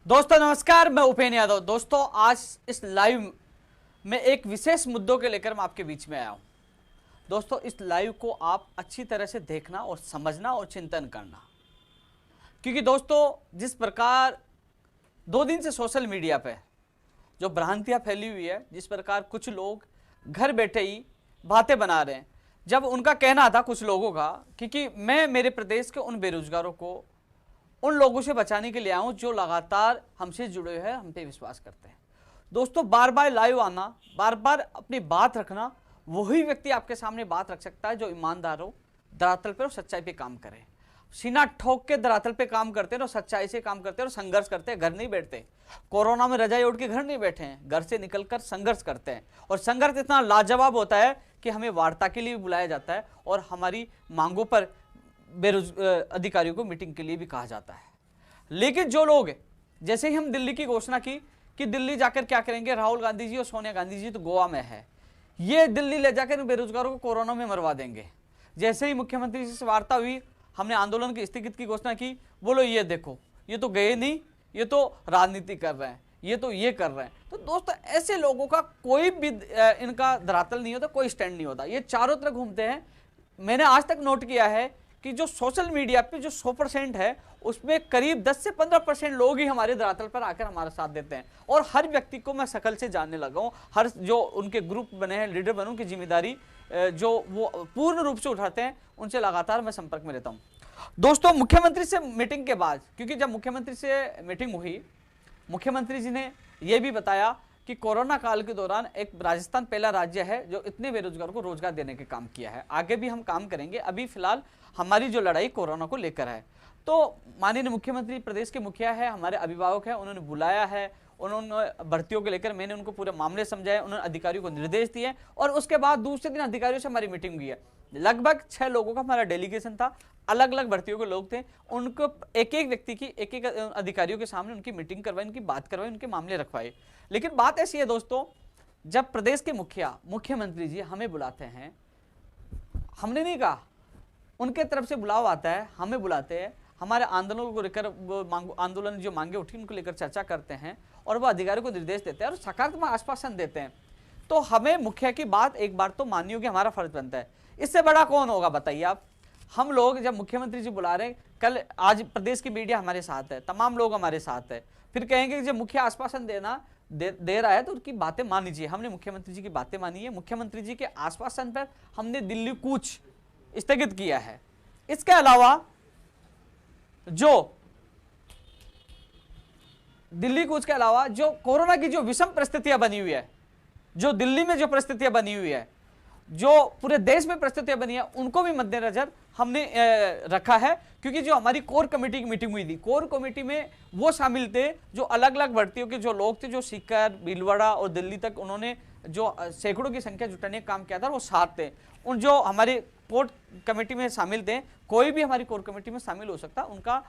दोस्तों नमस्कार, मैं उपेन यादव। दोस्तों आज इस लाइव में एक विशेष मुद्दों के लेकर मैं आपके बीच में आया हूं। दोस्तों इस लाइव को आप अच्छी तरह से देखना और समझना और चिंतन करना, क्योंकि दोस्तों जिस प्रकार 2 दिन से सोशल मीडिया पे जो भ्रांतियां फैली हुई है, जिस प्रकार कुछ लोग घर बैठे ही बातें बना रहे हैं, जब उनका कहना था कुछ लोगों का कि मैं मेरे प्रदेश के उन बेरोजगारों को उन लोगों से बचाने के लिए आऊं जो लगातार हमसे जुड़े हैं, हम पे विश्वास करते हैं। दोस्तों बार बार लाइव आना, बार बार अपनी बात रखना, वही व्यक्ति आपके सामने बात रख सकता है जो ईमानदार हो, धरातल पे और सच्चाई पे काम करे। सीना ठोक के धरातल पे काम करते हैं और सच्चाई से काम करते हैं और संघर्ष करते हैं, घर नहीं बैठते। कोरोना में रजाई ओढ़ के घर नहीं बैठे हैं, घर से निकलकर संघर्ष करते हैं। और संघर्ष इतना लाजवाब होता है कि हमें वार्ता के लिए भी बुलाया जाता है और हमारी मांगों पर अधिकारियों को मीटिंग के लिए भी कहा जाता है। लेकिन जो लोग जैसे ही हम दिल्ली की घोषणा की कि दिल्ली जाकर क्या करेंगे, राहुल गांधी जी और सोनिया गांधी जी तो गोवा में है, ये दिल्ली ले जाकर बेरोजगारों को कोरोना में मरवा देंगे। जैसे ही मुख्यमंत्री जी से वार्ता हुई, हमने आंदोलन की स्थगित की घोषणा की, बोलो ये देखो, ये तो गए नहीं, ये तो राजनीति कर रहे हैं, ये तो ये कर रहे हैं। तो दोस्तों ऐसे लोगों का कोई भी इनका धरातल नहीं होता, कोई स्टैंड नहीं होता, ये चारों तरफ घूमते हैं। मैंने आज तक नोट किया है कि जो सोशल मीडिया पे जो 100% है, उसमें करीब 10 से 15% लोग ही हमारे धरातल पर आकर हमारा साथ देते हैं। और हर व्यक्ति को मैं शकल से जानने लगा हूँ, हर जो उनके ग्रुप बने हैं, लीडर बने, उनकी जिम्मेदारी जो वो पूर्ण रूप से उठाते हैं, उनसे लगातार मैं संपर्क में रहता हूँ। दोस्तों मुख्यमंत्री से मीटिंग के बाद, क्योंकि जब मुख्यमंत्री से मीटिंग हुई, मुख्यमंत्री जी ने यह भी बताया कि कोरोना काल के दौरान एक राजस्थान पहला राज्य है जो इतने बेरोजगारों को रोजगार देने के काम किया है। आगे भी हम काम करेंगे, अभी फिलहाल हमारी जो लड़ाई कोरोना को लेकर है। तो माननीय मुख्यमंत्री प्रदेश के मुखिया है, हमारे अभिभावक हैं, उन्होंने बुलाया है, उन्होंने भर्तियों को लेकर मैंने उनको पूरे मामले समझाए, उन्होंने अधिकारियों को निर्देश दिए और उसके बाद दूसरे दिन अधिकारियों से हमारी मीटिंग हुई है। लगभग 6 लोगों का हमारा डेलीगेशन था, अलग अलग भर्तियों के लोग थे। उनको एक एक व्यक्ति की एक एक अधिकारियों के सामने उनकी मीटिंग करवाई, उनकी बात करवाई, उनके मामले रखवाए। लेकिन बात ऐसी है दोस्तों, जब प्रदेश के मुख्यमंत्री जी हमें बुलाते हैं, हमने नहीं कहा, उनके तरफ से बुलाव आता है, हमें बुलाते हैं, हमारे आंदोलनों को लेकर आंदोलन जो मांगे उठी उनको लेकर चर्चा करते हैं और वह अधिकारियों को निर्देश देते हैं और सकारात्मक आश्वासन देते हैं। तो हमें मुखिया की बात एक बार तो माननी होगी, हमारा फर्ज बनता है। इससे बड़ा कौन होगा बताइए आप। हम लोग जब मुख्यमंत्री जी बुला रहे हैं, कल आज प्रदेश की मीडिया हमारे साथ है, तमाम लोग हमारे साथ है, फिर कहेंगे कि जब मुखिया आश्वासन दे रहा है तो उनकी बातें मान लीजिए। हमने मुख्यमंत्री जी की बातें मानी है, मुख्यमंत्री जी के आश्वासन पर हमने दिल्ली कूच स्थगित किया है। इसके अलावा जो दिल्ली कूच के अलावा जो कोरोना की जो विषम परिस्थितियां बनी हुई है, जो दिल्ली में जो परिस्थितियां बनी हुई है, जो पूरे देश में परिस्थितियां बनी है, उनको भी मद्देनजर हमने रखा है। क्योंकि जो हमारी कोर कमेटी की मीटिंग हुई थी, कोर कमेटी में वो शामिल थे जो अलग अलग भर्तियों के जो लोग थे, जो सीकर, भीलवाड़ा और दिल्ली तक उन्होंने जो सैकड़ों की संख्या जुटाने का काम किया था, वो 7 थे। उन जो हमारे कोर कमेटी में शामिल थे, कोई भी हमारी कोर कमेटी में शामिल हो सकता, उनका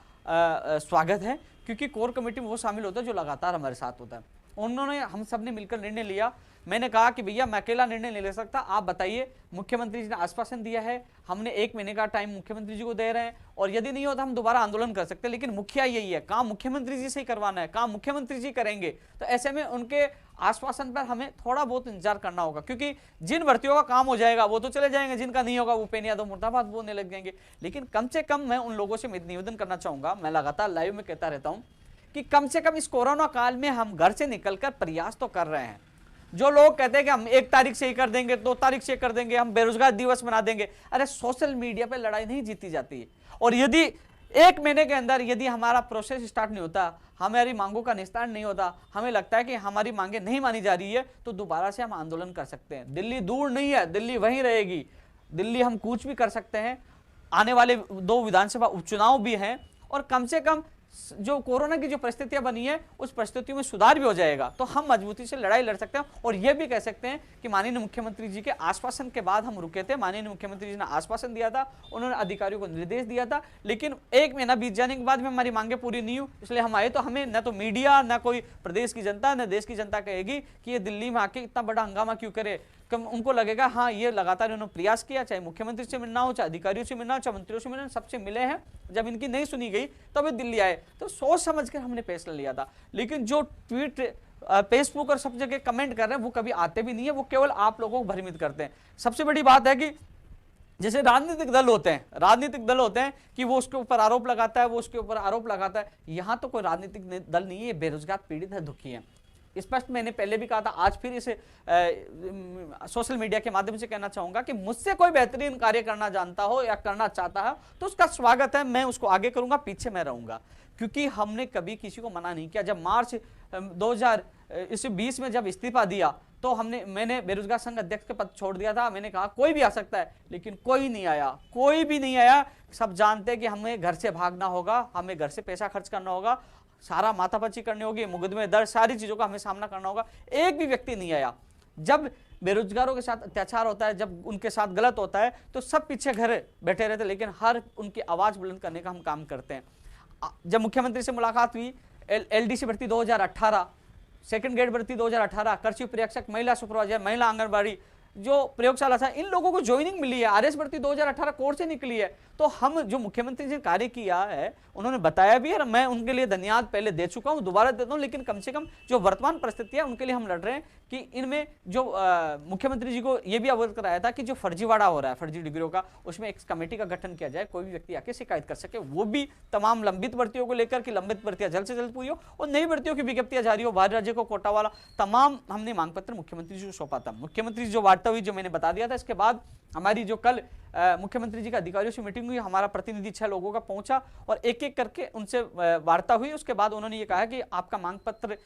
स्वागत है, क्योंकि कोर कमेटी में वो शामिल होता है जो लगातार हमारे साथ होता है। उन्होंने, हम सब ने मिलकर निर्णय लिया। मैंने कहा कि भैया मैं अकेला निर्णय नहीं ले सकता, आप बताइए। मुख्यमंत्री जी ने आश्वासन दिया है, हमने 1 महीने का टाइम मुख्यमंत्री जी को दे रहे हैं और यदि नहीं होता हम दोबारा आंदोलन कर सकते हैं। लेकिन मुखिया यही है, काम मुख्यमंत्री जी से ही करवाना है, काम मुख्यमंत्री जी करेंगे। तो ऐसे में उनके आश्वासन पर हमें थोड़ा बहुत इंतजार करना होगा, क्योंकि जिन भर्तियों का काम हो जाएगा वो तो चले जाएंगे, जिनका नहीं होगा वो उपेन यादव मुर्दाबाद बोलने लग जाएंगे। लेकिन कम से कम मैं उन लोगों से निवेदन करना चाहूंगा, मैं लगातार लाइव में कहता रहता हूं कि कम से कम इस कोरोना काल में हम घर से निकलकर प्रयास तो कर रहे हैं। जो लोग कहते हैं कि हम 1 तारीख से ही कर देंगे, 2 तारीख से कर देंगे, हम बेरोजगार दिवस मना देंगे, अरे सोशल मीडिया पे लड़ाई नहीं जीती जाती है। और यदि 1 महीने के अंदर यदि हमारा प्रोसेस स्टार्ट नहीं होता, हमारी मांगों का निस्तारण नहीं होता, हमें लगता है कि हमारी मांगे नहीं मानी जा रही है, तो दोबारा से हम आंदोलन कर सकते हैं। दिल्ली दूर नहीं है, दिल्ली वहीं रहेगी, दिल्ली हम कूच भी कर सकते हैं। आने वाले 2 विधानसभा उपचुनाव भी हैं और कम से कम जो कोरोना की जो परिस्थितियां बनी है, उस परिस्थितियों में सुधार भी हो जाएगा, तो हम मजबूती से लड़ाई लड़ सकते हैं। और यह भी कह सकते हैं कि माननीय मुख्यमंत्री जी के आश्वासन के बाद हम रुके थे। माननीय मुख्यमंत्री जी ने आश्वासन दिया था, उन्होंने अधिकारियों को निर्देश दिया था, लेकिन 1 महीना बीत जाने के बाद भी हमारी मांगे पूरी नहीं हुई। इसलिए हम आए, तो हमें न तो मीडिया, न कोई प्रदेश की जनता, न देश की जनता कहेगी कि ये दिल्ली में आके इतना बड़ा हंगामा क्यों करे, उनको लगेगा हाँ ये लगातार उन्होंने प्रयास किया, चाहे मुख्यमंत्री से मिलना हो, चाहे अधिकारियों से मिलना हो, चाहे मंत्रियों से मिलना हो, सबसे मिले हैं। जब इनकी नहीं सुनी गई तब ये दिल्ली आए, तो सोच समझ कर हमने फैसला लिया था। लेकिन जो ट्वीट फेसबुक और सब जगह कमेंट कर रहे हैं वो कभी आते भी नहीं है, वो केवल आप लोगों को भ्रमित करते हैं। सबसे बड़ी बात है कि जैसे राजनीतिक दल होते हैं कि वो उसके ऊपर आरोप लगाता है, वो उसके ऊपर आरोप लगाता है। यहां तो कोई राजनीतिक दल नहीं है, बेरोजगार पीड़ित है, दुखी है। स्पष्ट मैंने पहले भी कहा था, आज फिर इसे सोशल मीडिया के माध्यम से कहना चाहूंगा कि मुझसे कोई बेहतरीन कार्य करना जानता हो या करना चाहता है तो उसका स्वागत है, मैं उसको आगे करूंगा, पीछे मैं रहूंगा। क्योंकि हमने कभी किसी को मना नहीं किया। जब मार्च 2020 में जब इस्तीफा दिया तो मैंने बेरोजगार संघ अध्यक्ष के पद छोड़ दिया था। मैंने कहा कोई भी आ सकता है, लेकिन कोई नहीं आया, कोई भी नहीं आया। सब जानते हैं कि हमें घर से भागना होगा, हमें घर से पैसा खर्च करना होगा, सारा माथापच्ची करनी होगी, मुकदमे दर्ज, सारी चीजों का हमें सामना करना होगा। एक भी व्यक्ति नहीं आया। जब बेरोजगारों के साथ अत्याचार होता है, जब उनके साथ गलत होता है तो सब पीछे घर बैठे रहते, लेकिन हर उनकी आवाज बुलंद करने का हम काम करते हैं। जब मुख्यमंत्री से मुलाकात हुई, एलडीसी भर्ती 2018, सेकंड ग्रेड भर्ती 2018, कर्फ्यू प्रेक्षक, महिला सुपरवाइजर, महिला आंगनबाड़ी, जो प्रयोगशाला था, इन लोगों को ज्वाइनिंग मिली है। आरएस भर्ती 2018 कोर्ट से निकली है। तो हम जो मुख्यमंत्री जी ने कार्य किया है, उन्होंने बताया भी है, मैं उनके लिए धन्यवाद पहले दे चुका हूं, दोबारा देता हूं। लेकिन कम से कम जो वर्तमान परिस्थिति है उनके लिए हम लड़ रहे हैं कि इनमें जो मुख्यमंत्री जी को यह भी अवगत कराया था कि जो फर्जीवाड़ा हो रहा है फर्जी डिग्रियों का, उसमें एक कमेटी का गठन किया जाए, कोई भी व्यक्ति आके शिकायत कर सके, वो भी तमाम लंबित भर्तियों को लेकर कि लंबित भर्तियां जल्द से जल्द पूरी हो और नई भर्तियों की विज्ञप्तियां जारी हो, बाहर राज्य को कोटा वाला तमाम हमने मांग पत्र मुख्यमंत्री जी को सौंपा था। मुख्यमंत्री जी जो वार्ता हुई, जो मैंने बता दिया था, इसके बाद हमारी जो कल मुख्यमंत्री जी का अधिकारियों से मीटिंग हुई, हमारा प्रतिनिधि 6 लोगों का पहुंचा और एक एक करके उनसे वार्ता हुई। उसके बाद उन्होंने ये कहा कि आपका मांग पत्र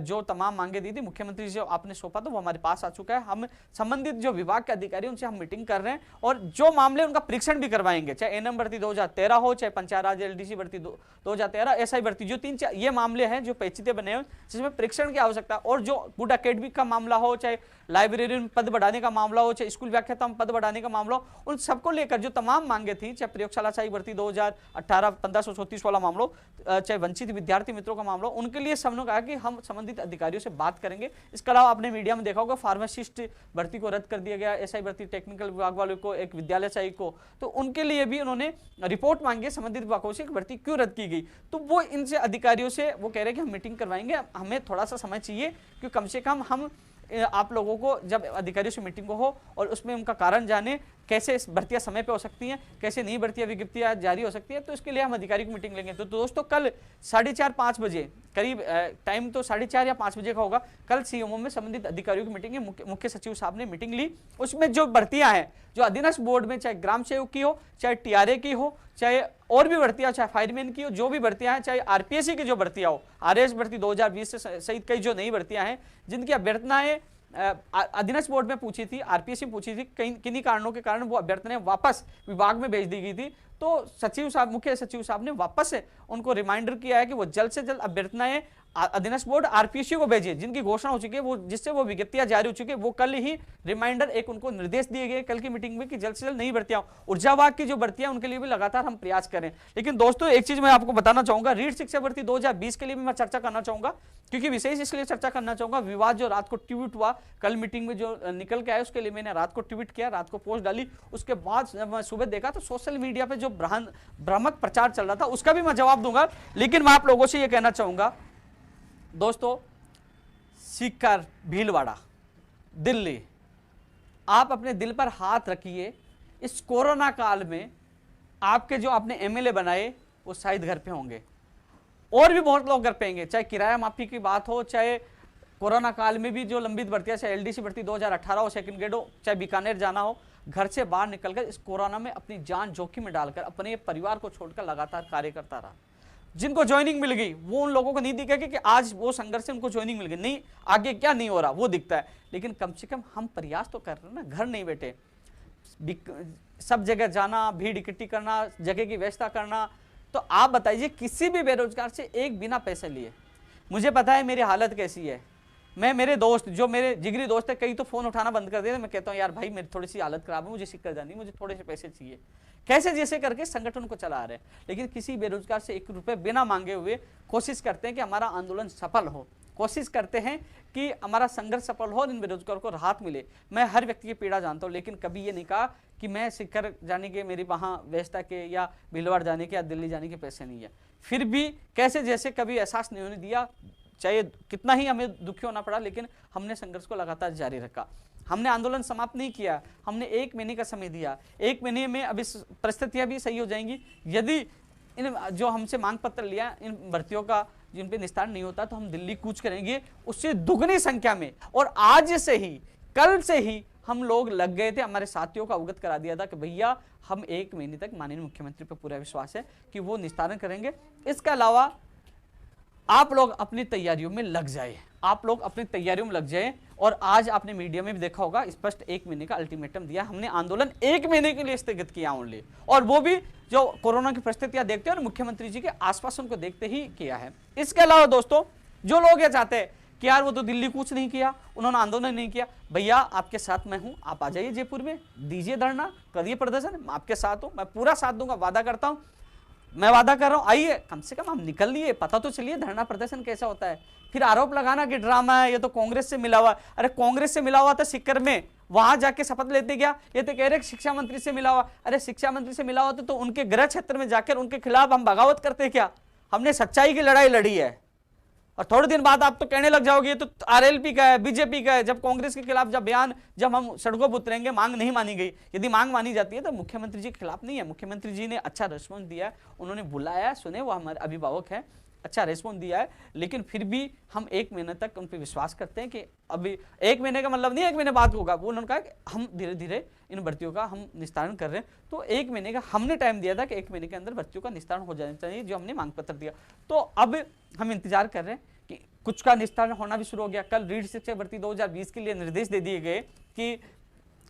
जो तमाम मांगे दी थी मुख्यमंत्री जी जो आपने सौंपा था वो हमारे पास आ चुका है। हम संबंधित जो विभाग के अधिकारी उनसे हम मीटिंग कर रहे हैं और जो मामले उनका परीक्षण भी करवाएंगे, चाहे एनएम भर्ती 2013 हो, चाहे पंचायत राज एलडीसी भर्ती 2013, एसआई भर्ती, जो 3-4 ये मामले हैं जो पेचीदे बने हैं जिसमें परीक्षण की आवश्यकता, और जो गुड अकेडमिक का मामला हो, चाहे लाइब्रेरियन पद बढ़ाने का मामला हो, चाहे स्कूल व्याख्याता पद बढ़ाने का मामला हो, उन सबको लेकर जो तमाम मांगे थी, चाहे प्रयोगशाला सहायक भर्ती 2018 1534 वाला मामला, चाहे वंचित विद्यार्थी मित्रों का मामला, उनके लिए सबने कहा कि हम संबंधित अधिकारियों से बात करेंगे। इसके अलावा आपने मीडिया में देखा होगा फार्मासिस्ट भर्ती को रद्द कर दिया गया, एसआई भर्ती टेक्निकल विभाग वालों को, एक विद्यालय सहायक को, तो उनके लिए भी उन्होंने रिपोर्ट मांगी है संबंधित विभागों से भर्ती क्यों रद्द की गई। तो वो इनसे अधिकारियों से वो कह रहे हैं कि हम मीटिंग करवाएंगे, हमें थोड़ा सा समय चाहिए कि कम से कम हम आप लोगों को जब अधिकारियों से मीटिंग हो और उसमें उनका कारण जाने, कैसे भर्तियां समय पे हो सकती हैं, कैसे नई भर्तियां विज्ञप्तियां जारी हो सकती है, तो इसके लिए हम अधिकारी की मीटिंग लेंगे। तो दोस्तों कल 4:30-5 बजे करीब, टाइम तो 4:30 या 5 बजे का होगा, कल सीएमओ में संबंधित अधिकारियों की मीटिंग है। मुख्य सचिव साहब ने मीटिंग ली, उसमें जो भर्तियां हैं जो अधीनस्थ बोर्ड में, चाहे ग्राम सेवक की हो, चाहे टीआरए की हो, चाहे और भी भर्तियां, चाहे फायरमैन की हो, जो भी भर्तियां हैं, चाहे आरपीएससी की जो भर्तियां हो, आरएस भर्ती 2020 से सहित कई जो नई भर्तियां हैं जिनकी अभ्यर्थनाएं अधीनस्थ बोर्ड में पूछी थी, आरपीएससी पूछी थी, किन्हीं कारणों के कारण वो अभ्यर्थनाएं वापस विभाग में भेज दी गई थी। तो सचिव साहब, मुख्य सचिव साहब ने वापस से उनको रिमाइंडर किया है कि वो जल्द से जल्द अभ्यर्थनाएं अधीनस्थ बोर्ड आरपीएससी को भेजिए, जिनकी घोषणा हो चुकी है, वो जिससे वो विज्ञप्तियां जारी हो चुकी है, वो कल ही रिमाइंडर एक उनको निर्देश दिए गए कल की मीटिंग में कि जल्द से जल्द नई भर्तियां, ऊर्जा विभाग की जो भर्तियां उनके लिए भी लगातार हम प्रयास करें। लेकिन दोस्तों एक चीज मैं आपको बताना चाहूंगा, रीट शिक्षा भर्ती 2020 के लिए भी मैं चर्चा करना चाहूंगा, क्योंकि विशेष इसलिए चर्चा करना चाहूंगा, विवाद जो रात को ट्वीट हुआ कल मीटिंग में जो निकल के आया, उसके लिए मैंने रात को ट्वीट किया, रात को पोस्ट डाली, उसके बाद मैं सुबह देखा तो सोशल मीडिया पे जो भ्रामक प्रचार चल रहा था उसका भी मैं जवाब दूंगा। लेकिन मैं आप लोगों से यह कहना चाहूंगा दोस्तों, सीकर, भीलवाड़ा, दिल्ली, आप अपने दिल पर हाथ रखिए। इस कोरोना काल में आपके जो आपने एमएलए बनाए वो शायद घर पे होंगे, और भी बहुत लोग घर पे होंगे, चाहे किराया माफी की बात हो, चाहे कोरोना काल में भी जो लंबित भर्तियां, चाहे एलडीसी भर्ती 2018 हो, सेकंड ग्रेड हो, चाहे बीकानेर जाना हो, घर से बाहर निकलकर इस कोरोना में अपनी जान जोखिम में डालकर अपने परिवार को छोड़कर लगातार कार्य करता रहा। जिनको ज्वाइनिंग मिल गई वो उन लोगों को नहीं दिखेगा कि आज वो संघर्ष से उनको ज्वाइनिंग मिल गई, नहीं आगे क्या नहीं हो रहा वो दिखता है, लेकिन कम से कम हम प्रयास तो कर रहे हैं ना, घर नहीं बैठे, सब जगह जाना, भीड़ इकट्ठी करना, जगह की व्यवस्था करना। तो आप बताइए किसी भी बेरोजगार से एक बिना पैसे लिए, मुझे पता है मेरी हालत कैसी है, मैं मेरे दोस्त जो मेरे जिगरी दोस्त है कई तो फोन उठाना बंद कर देते, मैं कहता हूँ यार भाई मेरी थोड़ी सी हालत खराब है, मुझे सिक्कर जानी, मुझे थोड़े से पैसे चाहिए, कैसे जैसे करके संगठन को चला रहे हैं। लेकिन किसी बेरोजगार से 1 रुपये बिना मांगे हुए कोशिश करते हैं कि हमारा आंदोलन सफल हो, कोशिश करते हैं कि हमारा संघर्ष सफल हो और इन बेरोजगारों को राहत मिले। मैं हर व्यक्ति की पीड़ा जानता हूँ, लेकिन कभी ये नहीं कहा कि मैं सीकर जाने के, मेरी वहाँ व्यवस्था के या भीलवाड़ा जाने के या दिल्ली जाने के पैसे नहीं है। फिर भी कैसे जैसे कभी एहसास नहीं होने दिया, चाहे कितना ही हमें दुखी होना पड़ा, लेकिन हमने संघर्ष को लगातार जारी रखा। हमने आंदोलन समाप्त नहीं किया, हमने 1 महीने का समय दिया। 1 महीने में अभी परिस्थितियां भी सही हो जाएंगी। यदि इन जो हमसे मांग पत्र लिया इन भर्तियों का जिन पे निस्तारण नहीं होता, तो हम दिल्ली कूच करेंगे उससे दुगनी संख्या में। और आज से ही, कल से ही हम लोग लग गए थे, हमारे साथियों को अवगत करा दिया था कि भैया हम 1 महीने तक माननीय मुख्यमंत्री पर पूरा विश्वास है कि वो निस्तारण करेंगे। इसके अलावा आप लोग अपनी तैयारियों में लग जाए, आप लोग अपनी तैयारियों में लग जाए। और आज आपने मीडिया में भी देखा होगा, स्पष्ट 1 महीने का अल्टीमेटम दिया। हमने आंदोलन 1 महीने के लिए स्थगित किया ओनली, और वो भी जो कोरोना की परिस्थितियां देखते हैं और मुख्यमंत्री जी के आश्वासन को देखते ही किया है। इसके अलावा दोस्तों, जो लोग ये चाहते हैं कि यार वो तो दिल्ली कूच नहीं किया, उन्होंने आंदोलन नहीं किया, भैया आपके साथ मैं हूं, आप आ जाइए जयपुर में, दीजिए धरना, करिए प्रदर्शन, मैं आपके साथ हूं, मैं पूरा साथ दूंगा, वादा करता हूं। मैं वादा कर रहा हूं, आइए, कम से कम हम निकल लिए, पता तो चलिए धरना प्रदर्शन कैसा होता है। फिर आरोप लगाना कि ड्रामा है, ये तो कांग्रेस से मिला हुआ। अरे कांग्रेस से मिला हुआ था सीकर में, वहां जाके शपथ लेते क्या? ये तो कह रहे शिक्षा मंत्री से मिला हुआ। अरे शिक्षा मंत्री से मिला हुआ तो उनके गृह क्षेत्र में जाकर उनके खिलाफ हम बगावत करते क्या? हमने सच्चाई की लड़ाई लड़ी है। और थोड़े दिन बाद आप तो कहने लग जाओगे ये तो आरएलपी का है, बीजेपी का है। जब कांग्रेस के खिलाफ जब बयान, जब हम सड़कों पर उतरेंगे, मांग नहीं मानी गई। यदि मांग मानी जाती है तो मुख्यमंत्री जी के खिलाफ नहीं है। मुख्यमंत्री जी ने अच्छा रिस्पॉन्स दिया, उन्होंने बुलाया, सुने, वो हमारे अभिभावक है, अच्छा रिस्पॉन्स दिया है। लेकिन फिर भी हम 1 महीने तक उन पर विश्वास करते हैं कि अभी 1 महीने का मतलब नहीं 1 महीने बाद होगा। वो उन्होंने कहा कि हम धीरे धीरे इन भर्तियों का हम निस्तारण कर रहे हैं। तो 1 महीने का हमने टाइम दिया था कि 1 महीने के अंदर भर्तियों का निस्तारण हो जाना चाहिए, जो हमने मांग पत्र दिया। तो अब हम इंतजार कर रहे हैं कि कुछ का निस्तारण होना भी शुरू हो गया। कल रीढ़ शिक्षक भर्ती 2020 के लिए निर्देश दे दिए गए कि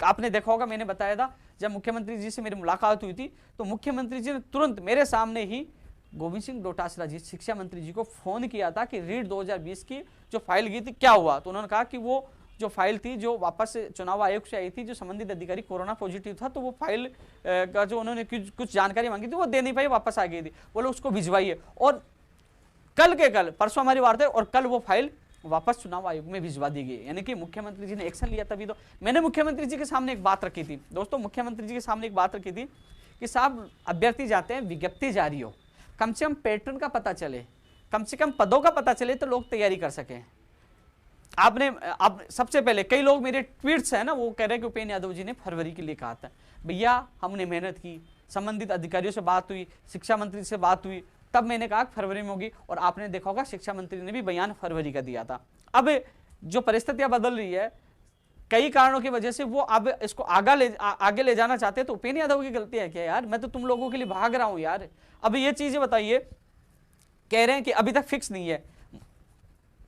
आपने देखा होगा, मैंने बताया था जब मुख्यमंत्री जी से मेरी मुलाकात हुई थी तो मुख्यमंत्री जी ने तुरंत मेरे सामने ही गोविंद सिंह डोटासरा जी शिक्षा मंत्री जी को फोन किया था कि रीढ़ 2020 की जो फाइल गई थी क्या हुआ। तो उन्होंने कहा कि वो जो फाइल थी जो वापस चुनाव आयोग से आई थी, जो संबंधित अधिकारी कोरोना पॉजिटिव था, तो वो फाइल का जो उन्होंने कुछ जानकारी मांगी थी वो दे नहीं पाई, वापस आ गई थी। बोले उसको भिजवाइए। और कल के कल, परसों हमारी वार्ता है, और कल वो फाइल वापस चुनाव आयोग में भिजवा दी गई। यानी कि मुख्यमंत्री जी ने एक्शन लिया। तभी तो मैंने मुख्यमंत्री जी के सामने एक बात रखी थी दोस्तों, मुख्यमंत्री जी के सामने एक बात रखी थी कि साहब अभ्यर्थी जाते हैं, विज्ञप्ति जारी हो, कम से कम पैटर्न का पता चले, कम से कम पदों का पता चले, तो लोग तैयारी कर सकें। आपने अब सबसे पहले कई लोग मेरे ट्वीट्स है ना, वो कह रहे हैं कि उपेंद्र यादव जी ने फरवरी के लिए कहा था। भैया हमने मेहनत की, संबंधित अधिकारियों से बात हुई, शिक्षा मंत्री से बात हुई, तब मैंने कहा फरवरी में होगी। और आपने देखा होगा शिक्षा मंत्री ने भी बयान फरवरी का दिया था। अब जो परिस्थितियां बदल रही है कई कारणों की वजह से, वो अब इसको आगे ले जाना चाहते हैं। तो उपेंद्र यादव की गलती है क्या यार? मैं तो तुम लोगों के लिए भाग रहा हूं यार। अब ये चीजें बताइए, कह रहे हैं कि अभी तक फिक्स नहीं है।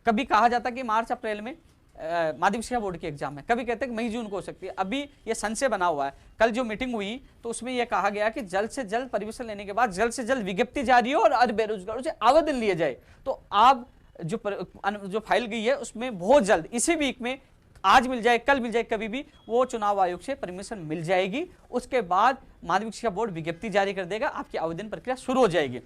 कभी कहा जाता कि मार्च अप्रैल में माध्यमिक शिक्षा बोर्ड की एग्जाम है, कभी कहते हैं कि मई जून को हो सकती है। अभी ये संशय बना हुआ है। कल जो मीटिंग हुई तो उसमें यह कहा गया कि जल्द से जल्द परमिशन लेने के बाद जल्द से जल्द विज्ञप्ति जारी हो और बेरोजगारों से आवेदन लिए जाए। तो आप जो फाइल गई है उसमें बहुत जल्द, इसी वीक में, आज मिल जाए, कल मिल जाए, कभी भी वो चुनाव आयोग से परमिशन मिल जाएगी। उसके बाद माध्यमिक शिक्षा बोर्ड विज्ञप्ति जारी कर देगा, आपकी आवेदन प्रक्रिया शुरू हो जाएगी।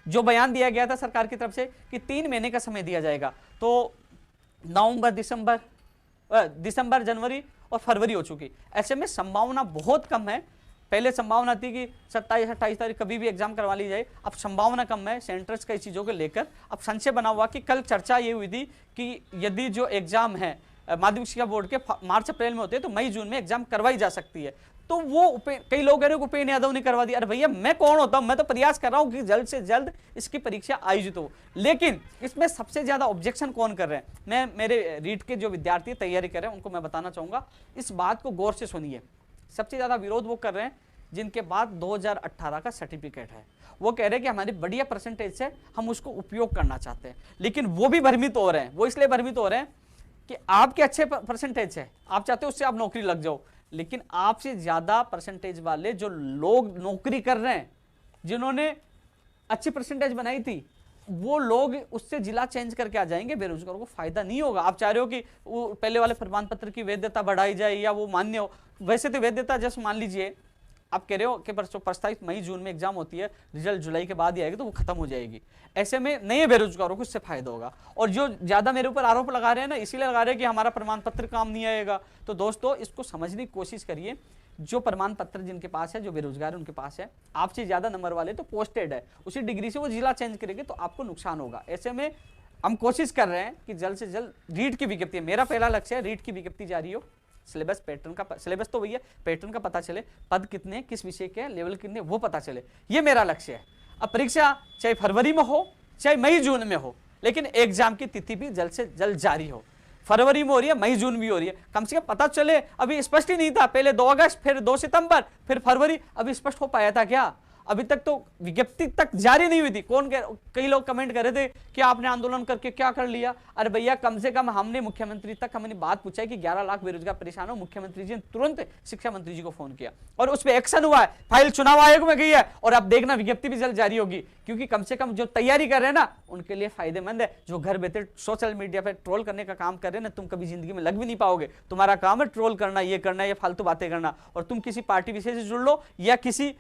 जो बयान दिया गया था सरकार की तरफ से कि 3 महीने का समय दिया जाएगा, तो नवंबर, दिसंबर, जनवरी और फरवरी हो चुकी। ऐसे में संभावना बहुत कम है। पहले संभावना थी कि 27-28 तारीख कभी भी एग्जाम करवा ली जाए, अब संभावना कम है सेंटर्स कई चीज़ों को लेकर। अब संशय बना हुआ कि कल चर्चा ये हुई थी कि यदि जो एग्जाम है माध्यमिक शिक्षा बोर्ड के मार्च अप्रैल में होते हैं तो मई जून में एग्जाम करवाई जा सकती है। तो वो कई लोग कह रहे हैं उपेंद्र यादव ने करवा दिया। अरे भैया मैं कौन होता हूं? मैं तो प्रयास कर रहा हूं कि जल्द से जल्द इसकी परीक्षा आयोजित हो। लेकिन इसमें सबसे ज्यादा ऑब्जेक्शन कौन कर रहे हैं? मैं मेरे रीट के जो विद्यार्थी तैयारी कर रहे हैं उनको मैं बताना चाहूंगा, इस बात को गौर से सुनिए। सबसे ज्यादा विरोध वो कर रहे हैं जिनके बाद 2018 का सर्टिफिकेट है। वो कह रहे हैं कि हमारी बढ़िया परसेंटेज से हम उसको उपयोग करना चाहते हैं। लेकिन वो भी भ्रमित हो रहे हैं। वो इसलिए भ्रमित हो रहे हैं कि आपके अच्छे परसेंटेज है, आप चाहते हो उससे आप नौकरी लग जाओ, लेकिन आपसे ज्यादा परसेंटेज वाले जो लोग नौकरी कर रहे हैं, जिन्होंने अच्छी परसेंटेज बनाई थी, वो लोग उससे जिला चेंज करके आ जाएंगे। बेरोजगारों को फायदा नहीं होगा। आप चाह रहे हो कि वो पहले वाले प्रमाण पत्र की वैधता बढ़ाई जाए या वो मान्य हो। वैसे तो वैधता जैसे मान लीजिए आप कह रहे हो कि प्रस्तावित मई जून में एग्जाम होती है, रिजल्ट जुलाई के बाद ही आएगी तो वो खत्म हो जाएगी। ऐसे में नए बेरोजगारों को इससे फायदा होगा। और जो ज्यादा मेरे ऊपर आरोप लगा रहे हैं ना, इसीलिए लगा रहे हैं कि हमारा प्रमाण पत्र काम नहीं आएगा, तो दोस्तों इसको समझने की कोशिश करिए। जो प्रमाण पत्र जिनके पास है, जो बेरोजगार उनके पास है, आपसे ज्यादा नंबर वाले तो पोस्टेड है, उसी डिग्री से वो जिला चेंज करेंगे तो आपको नुकसान होगा। ऐसे में हम कोशिश कर रहे हैं कि जल्द से जल्द रीट की विज्ञप्ति, मेरा पहला लक्ष्य है रीट की विज्ञप्ति जारी हो, सिलेबस पैटर्न का, सिलेबस तो वही है, पैटर्न का पता चले, पद कितने, किस विषय के, लेवल कितने, वो पता चले, ये मेरा लक्ष्य है। अब परीक्षा चाहे फरवरी में हो चाहे मई जून में हो, लेकिन एग्जाम की तिथि भी जल्द से जल्द जारी हो। फरवरी में हो रही है, मई जून भी हो रही है, कम से कम पता चले। अभी स्पष्ट ही नहीं था, पहले 2 अगस्त, फिर 2 सितंबर, फिर फरवरी, अभी स्पष्ट हो पाया था क्या? अभी तक तो विज्ञप्ति तक जारी नहीं हुई थी। कई लोग कमेंट कर रहे थे कि आपने आंदोलन करके क्या कर लिया। अरे भैया, कम से कम हमने मुख्यमंत्री तक हमने बात पूछा है कि 11 लाख बेरोजगार परेशान हो। मुख्यमंत्री जी ने तुरंत शिक्षा मंत्री जी को फोन किया और उस पर एक्शन हुआ है, फाइल चुनाव आयोग में गई है, और अब देखना विज्ञप्ति भी जल्द जारी होगी। क्योंकि कम से कम जो तैयारी कर रहे हैं ना, उनके लिए फायदेमंद है। जो घर बैठे सोशल मीडिया पर ट्रोल करने का काम कर रहे हैं ना, तुम कभी जिंदगी में लग भी नहीं पाओगे। तुम्हारा काम है ट्रोल करना, ये करना, ये फालतू बातें करना, और तुम किसी पार्टी विशेष से जुड़ लो या किसी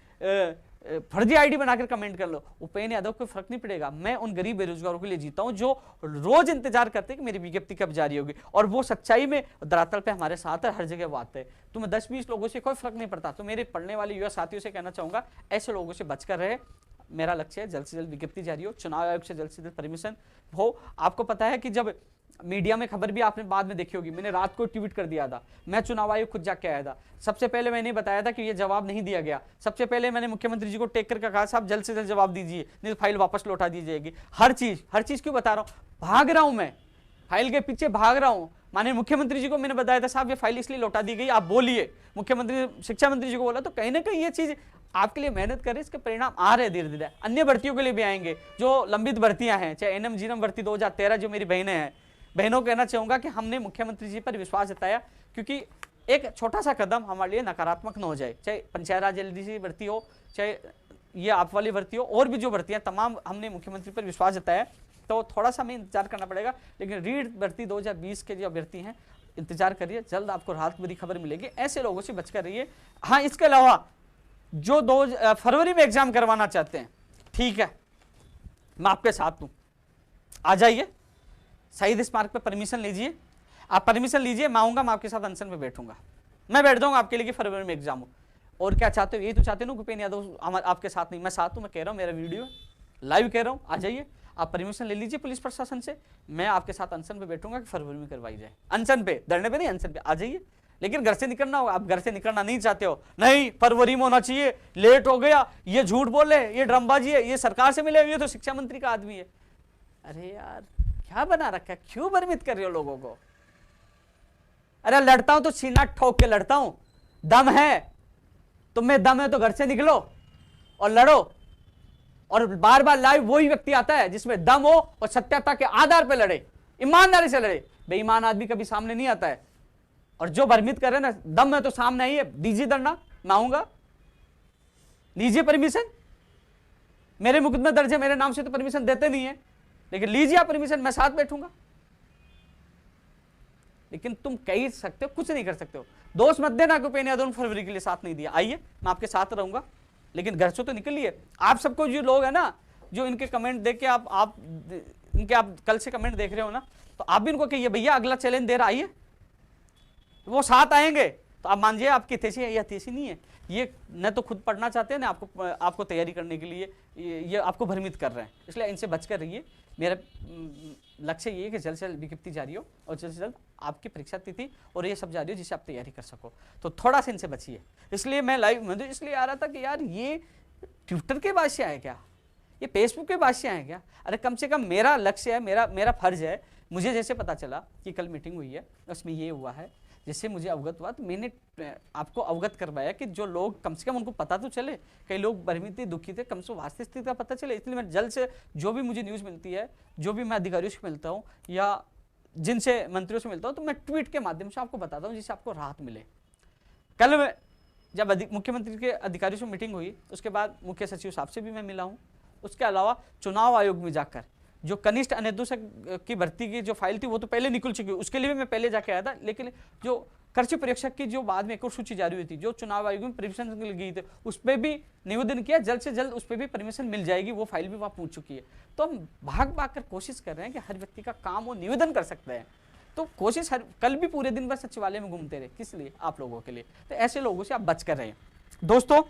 फर्जी आईडी बनाकर कमेंट कर लो, उपेंद्र यादव को फर्क नहीं पड़ेगा। मैं उन गरीब बेरोजगारों के लिए जीता हूं जो रोज इंतजार करते हैं कि मेरी विज्ञप्ति कब जारी होगी, और वो सच्चाई में धरातल पे हमारे साथ है, हर जगह वो आते हैं। तुम्हें 10-20 लोगों से कोई फर्क नहीं पड़ता। तो मेरे पढ़ने वाले युवा साथियों से कहना चाहूंगा, ऐसे लोगों से बचकर रहे। मेरा लक्ष्य है जल्द से जल्द विज्ञप्ति जारी हो, चुनाव आयोग से जल्द परमिशन हो। आपको पता है कि जब मीडिया में खबर भी आपने बाद में देखी होगी, मैंने रात को ट्वीट कर दिया था, मैं चुनाव आयोग खुद जाके आया था। सबसे पहले मैंने बताया था कि ये जवाब नहीं दिया गया। सबसे पहले मैंने मुख्यमंत्री जी को टेक करके कहा, साहब जल्द से जल्द जवाब दीजिए, नहीं तो फाइल वापस लौटा दी जाएगी। हर चीज क्यों बता रहा हूँ, भाग रहा हूं मैं, फाइल के पीछे भाग रहा हूं। माननीय मुख्यमंत्री जी को मैंने बताया था, साहब ये फाइल इसलिए लौटा दी गई, आप बोलिए। मुख्यमंत्री शिक्षा मंत्री जी को बोला, तो कहीं ना कहीं ये चीज आपके लिए मेहनत करें, इसके परिणाम आ रहे धीरे धीरे। अन्य भर्तियों के लिए भी आएंगे, जो लंबित भर्तियां हैं, चाहे एनएम जीएनएम भर्ती 2013, जो मेरी बहनें हैं, बहनों को कहना चाहूंगा कि हमने मुख्यमंत्री जी पर विश्वास जताया, क्योंकि एक छोटा सा कदम हमारे लिए नकारात्मक न हो जाए। चाहे पंचायत राज एलडीसी भर्ती हो, चाहे ये आप वाली भर्ती हो, और भी जो भर्तियां तमाम, हमने मुख्यमंत्री पर विश्वास जताया। तो थोड़ा सा हमें इंतजार करना पड़ेगा, लेकिन रीट भर्ती 2020 के जो अभ्यर्थी हैं, इंतजार करिए, जल्द आपको राहत भरी खबर मिलेगी। ऐसे लोगों से बचकर रहिए। हाँ, इसके अलावा जो फरवरी में एग्जाम करवाना चाहते हैं, ठीक है, मैं आपके साथ हूं, आ जाइए, शहीद स्मारक पे परमिशन लीजिए। आप परमिशन लीजिए, मैं आऊंगा, मैं आपके साथ अनशन पे बैठूंगा, मैं बैठ जाऊंगा आपके लिए कि फरवरी में एग्जाम हो। और क्या चाहते हो, यही तो चाहते हो ना उपेंद्र यादव आपके साथ नहीं, मैं साथ हूं, मैं कह रहा हूं, मेरा वीडियो लाइव कह रहा हूं, आ जाइए, आप परमिशन ले लीजिए पुलिस प्रशासन से, मैं आपके साथ अनशन पे बैठूंगा कि फरवरी में करवाई जाए। अनशन पे, धरने पे नहीं, अनशन पे आ जाइए। लेकिन घर से निकलना होगा, आप घर से निकलना नहीं चाहते हो, नहीं फरवरी में होना चाहिए, लेट हो गया, ये झूठ बोल रहे, ये ड्रामेबाजी है, ये सरकार से मिले, ये तो शिक्षा मंत्री का आदमी है। अरे यार, क्या बना रखा है, क्यों भ्रमित कर रहे हो लोगों को? अरे लड़ता हूं तो सीना ठोक के लड़ता हूं, दम है, तुम्हें दम है तो घर से निकलो और लड़ो। और बार बार लाइव वही व्यक्ति आता है जिसमें दम हो और सत्यता के आधार पर लड़े, ईमानदारी से लड़े। बेईमान आदमी कभी सामने नहीं आता है। और जो भ्रमित कर रहे हैं ना, दम है तो सामने आई है, दीजिए धरना, मैं आऊंगा, लीजिए परमिशन। मेरे मुकदमे दर्ज है, मेरे नाम से तो परमिशन देते नहीं है, लेकिन लीजिए आप परमिशन, मैं साथ बैठूंगा। लेकिन तुम कह सकते हो, कुछ नहीं कर सकते हो। दोष मत देना कि उपेंद्र यादव ने फरवरी के लिए साथ नहीं दिया। आइए, मैं आपके साथ रहूंगा, लेकिन घर से तो निकलिए। आप सबको जो लोग है ना, जो इनके कमेंट देख के आप कल से कमेंट देख रहे हो ना, तो आप भी इनको कहिए, भैया अगला चैलेंज दे रहा, आइए, वो साथ आएंगे। तो आप मानिए आपकी थेसी है या थेसी नहीं है, ये न तो खुद पढ़ना चाहते हैं ना आपको तैयारी करने के लिए ये आपको भ्रमित कर रहे हैं, इसलिए इनसे बचकर रहिए। मेरा लक्ष्य ये है कि जल्द से जल्द विज्ञप्ति जारी हो और जल्द से जल्द आपकी परीक्षा तिथि और ये सब जारी हो, जिससे आप तैयारी कर सको। तो थोड़ा सा इनसे बचिए। इसलिए मैं लाइव इसलिए आ रहा था कि यार ये ट्विटर के बाद से आए क्या, ये फेसबुक के बाद से आए क्या? अरे कम से कम मेरा लक्ष्य है, मेरा फर्ज है। मुझे जैसे पता चला कि कल मीटिंग हुई है, उसमें ये हुआ है, जैसे मुझे अवगत हुआ तो मैंने आपको अवगत करवाया कि जो लोग कम से कम उनको पता तो चले। कई लोग भ्रमित थे, दुखी थे, कम से कम वास्तविक स्थिति का पता चले। इसलिए मैं जल्द से जो भी मुझे न्यूज़ मिलती है, जो भी मैं अधिकारियों से मिलता हूँ या जिनसे मंत्रियों से मिलता हूँ, तो मैं ट्वीट के माध्यम से आपको बताता हूँ, जिससे आपको राहत मिले। कल जब मुख्यमंत्री के अधिकारियों से मीटिंग हुई, उसके बाद मुख्य सचिव साहब से भी मैं मिला हूँ। उसके अलावा चुनाव आयोग में जाकर जो कनिष्ठ अनैच्छिक की भर्ती की जो फाइल थी वो तो पहले निकल चुकी है, उसके लिए भी मैं पहले जाके आया था। लेकिन जो कृषि परीक्षक की जो बाद में एक और सूची जारी हुई थी, जो चुनाव आयोग में परमिशन गई थी, उस पर भी निवेदन किया, जल्द से जल्द उस पर भी परमिशन मिल जाएगी, वो फाइल भी वहां पहुंच चुकी है। तो हम भाग भाग कर कोशिश कर रहे हैं कि हर व्यक्ति का काम वो निवेदन कर सकते हैं। तो कोशिश कल भी पूरे दिन भर सचिवालय में घूमते रहे, किस लिए? आप लोगों के लिए। तो ऐसे लोगों से आप बच कर रहे। दोस्तों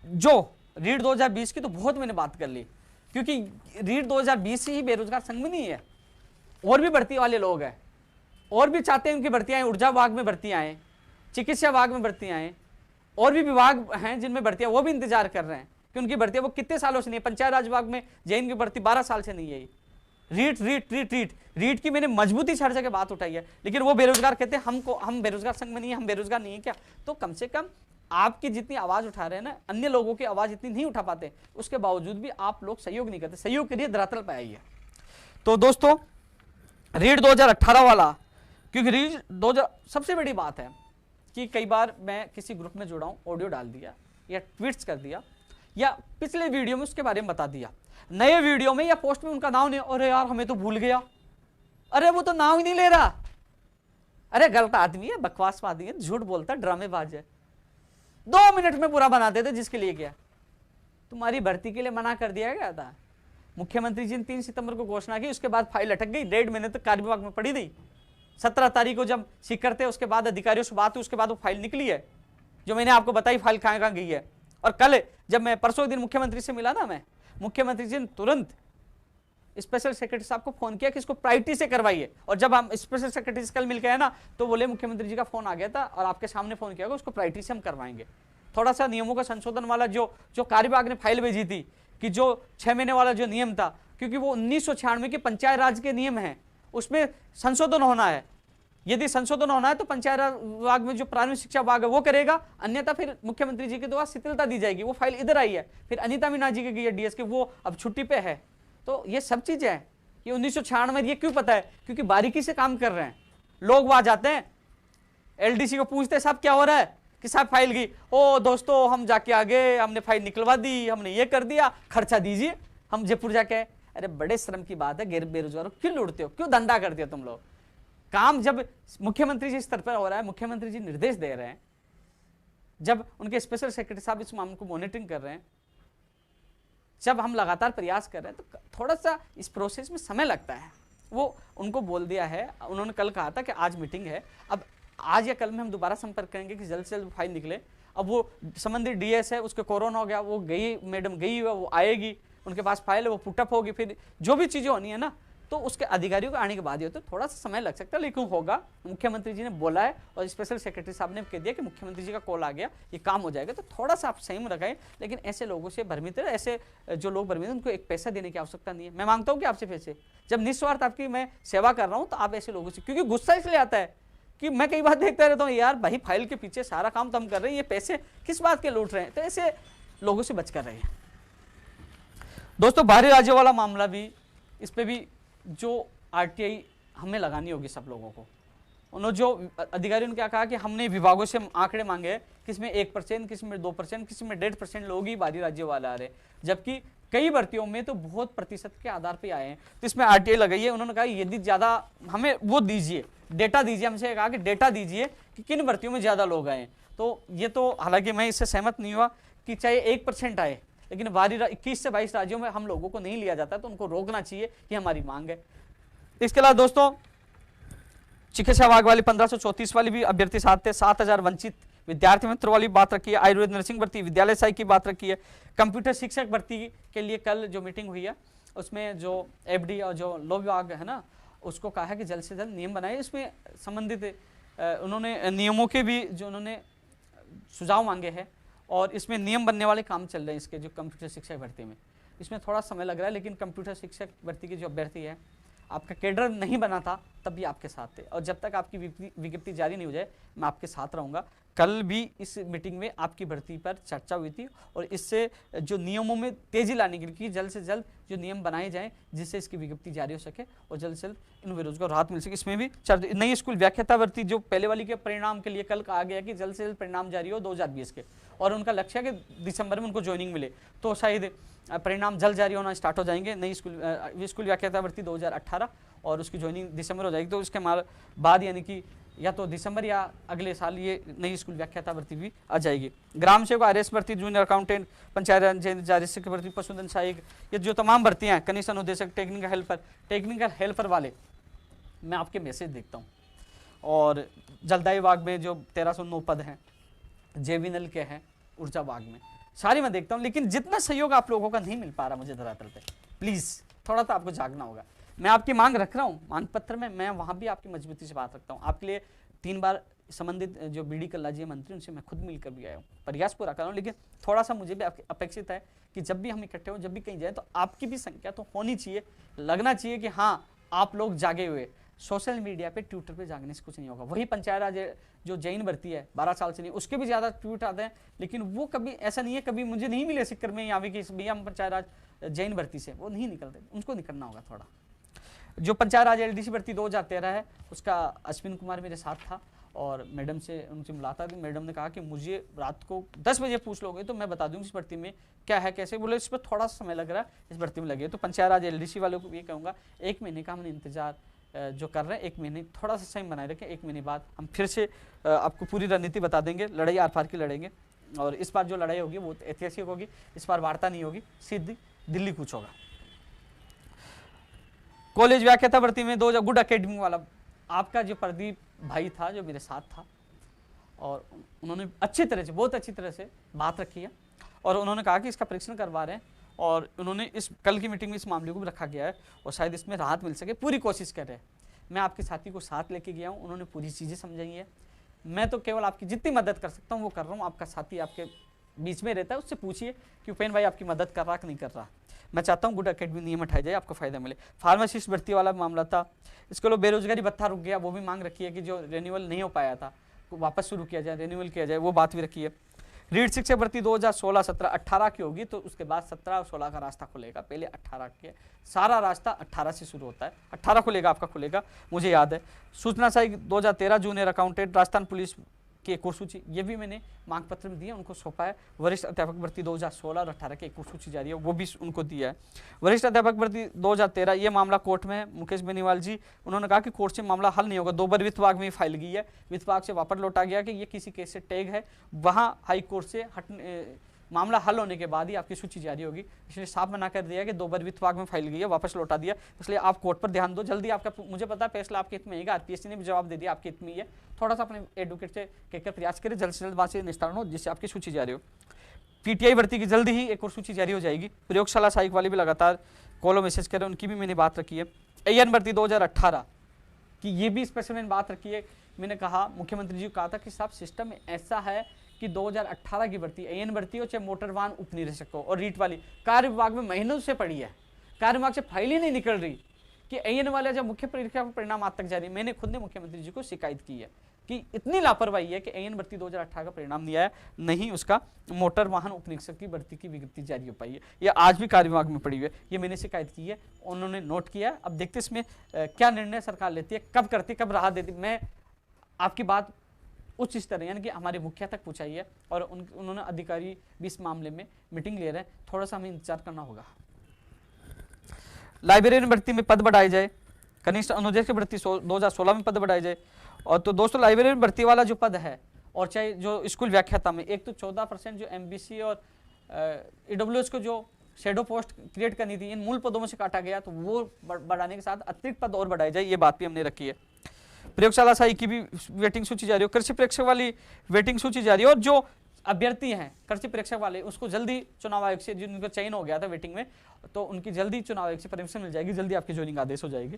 जो रीट 2020 की तो बहुत मैंने बात कर ली, क्योंकि रीट 2020 ही बेरोजगार संघ में नहीं है, और भी भर्ती वाले लोग हैं, और भी चाहते हैं उनकी भर्तियां आए। ऊर्जा विभाग में भर्तियां आए, चिकित्सा विभाग में भर्तियां आए, और भी विभाग हैं जिनमें भर्तियां वो भी इंतजार कर रहे हैं कि उनकी भर्तियां, वो कितने सालों से नहीं है। पंचायत राज विभाग में जैन की भर्ती 12 साल से नहीं है। रीट रीट रीट रीट रीट की मैंने मजबूती से हर जगह बात उठाई है, लेकिन वो बेरोजगार कहते हैं हम बेरोजगार संघ में नहीं है, हम बेरोजगार नहीं है क्या? तो कम से कम आपकी जितनी आवाज उठा रहे हैं ना, अन्य लोगों की आवाज इतनी नहीं उठा पाते, उसके बावजूद भी आप लोग सहयोग नहीं करते। सहयोग के लिए धरातल पर आई है। तो दोस्तों रीट 2018 वाला, क्योंकि रीट 2000 सबसे बड़ी बात है कि कई बार मैं किसी ग्रुप में जुड़ा हूं, ऑडियो डाल दिया या ट्वीट्स कर दिया, या पिछले वीडियो में उसके बारे में बता दिया, नए वीडियो में या पोस्ट में उनका नाम नहीं, अरे यार हमें तो भूल गया, अरे वो तो नाम ही नहीं ले रहा, अरे गलत आदमी है, बकवासवादी है, झूठ बोलता है, ड्रामेबाज है, 2 मिनट में पूरा बना देते जिसके लिए क्या। तुम्हारी भर्ती के लिए मना कर दिया गया था, मुख्यमंत्री जी ने 3 सितंबर को घोषणा की, उसके बाद फाइल अटक गई, 1.5 महीने तक कार्य विभाग में पड़ी रही। 17 तारीख को जब सीकर थे, उसके बाद अधिकारियों से बात हुई, उसके बाद वो फाइल निकली है, जो मैंने आपको बताई फाइल कहां गई है। और कल जब मैं परसों दिन मुख्यमंत्री से मिला ना, मैं मुख्यमंत्री जी ने तुरंत स्पेशल सेक्रेटरी साहब को फोन किया कि इसको प्रायोरिटी से करवाइए। और जब हम स्पेशल सेक्रेटरी से कल मिल गए ना, तो बोले मुख्यमंत्री जी का फोन आ गया था और आपके सामने फोन किया, उसको प्रायोरिटी से हम करवाएंगे। थोड़ा सा नियमों का संशोधन वाला जो कार्य विभाग ने फाइल भेजी थी कि जो 6 महीने वाला जो नियम था, क्योंकि वो 1996 के पंचायत राज के नियम है, उसमें संशोधन होना है। यदि संशोधन होना है तो पंचायत राज विभाग में जो प्राथमिक शिक्षा विभाग है वो करेगा, अन्यथा फिर मुख्यमंत्री जी के द्वारा शिथिलता दी जाएगी। वो फाइल इधर आई है, फिर अनिता मीना जी की गई है डीएस के, वो अब छुट्टी पे है। तो ये सब चीजें हैं। ये 1996 में, ये क्यों पता है? क्योंकि बारीकी से काम कर रहे हैं लोग। वहां जाते हैं, एलडीसी को पूछते हैं साहब क्या हो रहा है, कि साहब फाइल गई, ओ दोस्तों हम जाके आ गए, हमने फाइल निकलवा दी, हमने ये कर दिया, खर्चा दीजिए। हम जयपुर जाके, अरे बड़े शर्म की बात है, गैर बेरोजगारों क्यों लूटते हो, क्यों धंधा करते हो तुम लोग? काम जब मुख्यमंत्री जी स्तर पर हो रहा है, मुख्यमंत्री जी निर्देश दे रहे हैं, जब उनके स्पेशल सेक्रेटरी साहब इस मामले को मॉनिटरिंग कर रहे हैं, जब हम लगातार प्रयास कर रहे हैं, तो थोड़ा सा इस प्रोसेस में समय लगता है। वो उनको बोल दिया है, उन्होंने कल कहा था कि आज मीटिंग है, अब आज या कल में हम दोबारा संपर्क करेंगे कि जल्द से जल्द फाइल निकले। अब वो संबंधित डीएस है, उसके कोरोना हो गया, वो गई मैडम गई है, वो आएगी, उनके पास फाइल है, वो पुटअप होगी, फिर जो भी चीजें होनी है ना, तो उसके अधिकारियों के आने के बाद ही, तो थोड़ा सा समय लग सकता है, लेकिन होगा। मुख्यमंत्री जी ने बोला है और स्पेशल सेक्रेटरी साहब ने कह दिया कि मुख्यमंत्री जी का कॉल आ गया, ये काम हो जाएगा। तो थोड़ा सा आप संयम रखें, लेकिन ऐसे लोगों से भ्रमित है, ऐसे जो लोग भ्रमित हैं, उनको एक पैसा देने की आवश्यकता नहीं है। मैं मांगता हूँ कि आपसे पैसे, जब निस्वार्थ आपकी मैं सेवा कर रहा हूँ, तो आप ऐसे लोगों से, क्योंकि गुस्सा इसलिए आता है कि मैं कई बार देखता रहता हूँ, यार भाई फाइल के पीछे सारा काम तो हम कर रहे हैं, ये पैसे किस बात के लूट रहे हैं। तो ऐसे लोगों से बच कर रहे हैं। दोस्तों बाहरी राज्यों वाला मामला भी, इस पे भी जो आरटीआई हमें लगानी होगी सब लोगों को। उन्होंने जो अधिकारियों ने क्या कहा कि हमने विभागों से आंकड़े मांगे, किसमें 1%, किसमें 2%, किसमें 1.5% लोग ही बाहरी राज्यों वाले आ रहे, जबकि कई भर्तियों में तो बहुत प्रतिशत के आधार पे आए हैं। तो इसमें आरटीआई लगाई है। उन्होंने कहा यदि ज्यादा हमें वो दीजिए, डेटा दीजिए, हमसे कहा कि डेटा दीजिए कि किन भर्तियों में ज्यादा लोग आए। तो ये तो हालांकि मैं इससे सहमत नहीं हुआ कि चाहे 1% आए, लेकिन बाहरी 21 से 22 राज्यों में हम लोगों को नहीं लिया जाता, तो उनको रोकना चाहिए, ये हमारी मांग है। इसके अलावा दोस्तों चिकित्सा विभाग वाली 1534 वाली भी अभ्यर्थी साथ थे, 7000 वंचित विद्यार्थी मित्र वाली बात रखी है, आयुर्वेद नर्सिंग भर्ती, विद्यालय सहायक की बात रखी है, कंप्यूटर शिक्षक भर्ती के लिए कल जो मीटिंग हुई है, उसमें जो एफडी और जो लॉ विभाग है ना, उसको कहा है कि जल्द से जल्द नियम बनाए। इसमें संबंधित उन्होंने नियमों के भी जो उन्होंने सुझाव मांगे हैं, और इसमें नियम बनने वाले काम चल रहे हैं इसके, जो कंप्यूटर शिक्षक भर्ती में। इसमें थोड़ा समय लग रहा है, लेकिन कंप्यूटर शिक्षक भर्ती की जो अभ्यर्थी है, आपका कैडर नहीं बना था तब भी आपके साथ थे, और जब तक आपकी विज्ञप्ति जारी नहीं हो जाए मैं आपके साथ रहूंगा। कल भी इस मीटिंग में आपकी भर्ती पर चर्चा हुई थी और इससे जो नियमों में तेजी लाने के लिए जल्द से जल्द जो नियम बनाए जाएं जिससे इसकी विज्ञप्ति जारी हो सके और जल्द से जल्द इन बेरोजगार को राहत मिल सके। इसमें भी नई स्कूल व्याख्याता भर्ती जो पहले वाली के परिणाम के लिए कल कहा गया कि जल्द से जल्द परिणाम जारी हो 2020 के, और उनका लक्ष्य है कि दिसंबर में उनको ज्वाइनिंग मिले, तो शायद परिणाम जल्द जारी होना स्टार्ट हो जाएंगे। नई स्कूल व्याख्याता भर्ती 2018 और उसकी ज्वाइनिंग दिसंबर हो जाएगी, तो इसके बाद यानी कि या तो दिसंबर या अगले साल ये नई स्कूल व्याख्याता भर्ती भी आ जाएगी। ग्राम सेवक आरएस भर्ती, जूनियर अकाउंटेंट, पंचायत भर्ती, पशुधन सहायक, ये जो तमाम भर्तियां हैं, कनिष्ठ अनुदेशक, टेक्निकल हेल्पर वाले मैं आपके मैसेज देखता हूँ। और जलदायी विभाग में जो 1309 पद हैं, जेवीनल के हैं, ऊर्जा विभाग में सारी मैं देखता हूँ, लेकिन जितना सहयोग आप लोगों का नहीं मिल पा रहा मुझे धरातल पे, प्लीज थोड़ा सा आपको जागना होगा। मैं आपकी मांग रख रहा हूँ, मांग पत्र में मैं वहां भी आपकी मजबूती से बात रखता हूँ। आपके लिए 3 बार संबंधित जो बीडी कल्लाजी मंत्री उनसे मैं खुद मिलकर भी आया हूँ, प्रयास पूरा कर रहा हूँ, लेकिन थोड़ा सा मुझे भी अपेक्षित है कि जब भी हम इकट्ठे हो, जब भी कहीं जाए, तो आपकी भी संख्या तो होनी चाहिए, लगना चाहिए कि हाँ आप लोग जागे हुए। सोशल मीडिया पे, ट्विटर पे जागने से कुछ नहीं होगा। वही पंचायत राज जो जैन भर्ती है 12 साल से नहीं, उसके भी ज्यादा ट्वीट आते हैं, लेकिन वो कभी ऐसा नहीं है, कभी मुझे नहीं मिले सिक्कर में यहाँ कि भैया हम पंचायत राज जैन भर्ती से, वो नहीं निकलते, उनको निकलना होगा थोड़ा। जो पंचायत राज एलडीसी भर्ती 2013 है, उसका अश्विन कुमार मेरे साथ था और मैडम से उनसे मुलाकात हुई। मैडम ने कहा कि मुझे रात को 10 बजे पूछ लोगे तो मैं बता दूंगी इस भर्ती में क्या है कैसे। बोले इस पर थोड़ा सा समय लग रहा है, इस भर्ती में लगे। तो पंचायत राज एलडीसी वालों को ये कहूँगा, 1 महीने का हमने इंतजार जो कर रहे हैं, 1 महीने थोड़ा सा समय बनाए रखें। 1 महीने बाद हम फिर से आपको पूरी रणनीति बता देंगे, लड़ाई आर पार की लड़ेंगे। और इस बार जो लड़ाई होगी वो ऐतिहासिक होगी, इस बार वार्ता नहीं होगी, सीधी दिल्ली कूच होगा। कॉलेज व्याख्याता भर्ती में 2000 गुड अकेडमी वाला आपका जो प्रदीप भाई था जो मेरे साथ था, और उन्होंने अच्छी तरह से, बहुत अच्छी तरह से बात रखी है और उन्होंने कहा कि इसका परीक्षण करवा रहे हैं और उन्होंने इस कल की मीटिंग में इस मामले को भी रखा गया है और शायद इसमें राहत मिल सके, पूरी कोशिश कर रहे हैं। मैं आपके साथी को साथ लेके गया हूँ, उन्होंने पूरी चीज़ें समझाई है। मैं तो केवल आपकी जितनी मदद कर सकता हूँ वो कर रहा हूँ। आपका साथी आपके बीच में रहता है, उससे पूछिए कि उपेन भाई आपकी मदद कर रहा कि नहीं कर रहा। मैं चाहता हूँ गुड अकेडमी नियम हटाया जाए, आपको फायदा मिले। फार्मासिस्ट भर्ती वाला मामला था, इसके लिए बेरोजगारी भत्ता रुक गया, वो भी मांग रखी है कि जो रिन्यूअल नहीं हो पाया था वापस शुरू किया जाए, रिन्यूअल किया जाए, वो बात भी रखी है। रीड शिक्षक भर्ती 2016, 17, 18 की होगी, तो उसके बाद 17 और 16 का रास्ता खुलेगा। पहले 18 के सारा रास्ता 18 से शुरू होता है, 18 खुलेगा, आपका खुलेगा, मुझे याद है। सूचना सहायक 2013 जूनियर अकाउंटेंट, राजस्थान पुलिस की एक और सूची, ये भी मैंने मांग पत्र में दिया, उनको सौंपा है। वरिष्ठ अध्यापक भर्ती 2016 और 18 की एक और सूची जारी है, वो भी उनको दिया है। वरिष्ठ अध्यापक भर्ती 2013, ये मामला कोर्ट में है। मुकेश बेनीवाल जी, उन्होंने कहा कि कोर्ट से मामला हल नहीं होगा। 2 बार वित्त विभाग में फाइल गई है, वित्त विभाग से वापस लौटा गया कि ये किसी केस से टैग है, वहाँ हाई कोर्ट से मामला हल होने के बाद ही आपकी सूची जारी होगी। इसलिए साफ मना कर दिया कि 2 बार वित्त विभाग में फाइल गई है, वापस लौटा दिया, इसलिए आप कोर्ट पर ध्यान दो जल्दी। आपका, मुझे पता है फैसला आपके हित में है, आरपीएससी ने भी जवाब दे दिया आपके हित में ही है। थोड़ा सा अपने एडवोकेट से कहकर प्रयास करें जल्द से जल्द वहाँ से निस्तारण हो, जिससे आपकी सूची जारी हो। पीटीआई भर्ती की जल्दी ही एक और सूची जारी हो जाएगी। प्रयोगशाला सहायक वाली भी लगातार कॉलो मैसेज करें, उनकी भी मैंने बात रखी है। एएन भर्ती 2018 की ये भी स्पेशल मैंने बात रखी है। मैंने कहा, मुख्यमंत्री जी को कहा था कि साहब सिस्टम में ऐसा है कि 2018 की भर्ती एएन भर्ती हो चाहे मोटर वाहन उप निरीक्षक हो, और रीट वाली कार्य विभाग में महीनों से पड़ी है, कार्य विभाग से फाइल ही नहीं निकल रही कि एएन वाले जब मुख्य परीक्षा परिणाम आज तक जारी। मैंने खुद ने मुख्यमंत्री जी को शिकायत की है कि इतनी लापरवाही है कि एएन भर्ती 2018 का परिणाम नहीं आया, नहीं उसका मोटर वाहन उप निरीक्षक की भर्ती की विज्ञप्ति जारी हो पाई है, ये आज भी कार्य विभाग में पड़ी हुई है। ये मैंने शिकायत की है, उन्होंने नोट किया। अब देखते इसमें क्या निर्णय सरकार लेती है, कब करती, कब राहत देती। मैं आपकी बात उच्च स्तर यानी कि हमारे मुखिया तक पहुंचाई है और उन्होंने अधिकारी भी इस मामले में मीटिंग ले रहे हैं, थोड़ा सा हमें इंतजार करना होगा। लाइब्रेरियन भर्ती में पद बढ़ाए जाए, कनिष्ठ अनुदेशक की भर्ती 2016 में पद बढ़ाए जाए। और तो दोस्तों लाइब्रेरियन भर्ती वाला जो पद है, और चाहे जो स्कूल व्याख्याता में, एक तो 14% जो एमबीसी और ईडब्ल्यूएस को जो शेडो पोस्ट क्रिएट करनी थी, इन मूल पदों में से काटा गया, तो वो बढ़ाने के साथ अतिरिक्त पद और बढ़ाए जाए, ये बात भी हमने रखी है। प्रयोगशाला सहायक की भी वेटिंग सूची जारी हो, कृषि प्रेक्षक वाली वेटिंग सूची जारी हो, और जो अभ्यर्थी हैं कृषि प्रेक्षक वाले उसको जल्दी चुनाव आयोग से, जिनका चयन हो गया था वेटिंग में, तो उनकी जल्दी चुनाव आयोग से परमिशन मिल जाएगी, जल्दी आपकी ज्वाइनिंग आदेश हो जाएगी।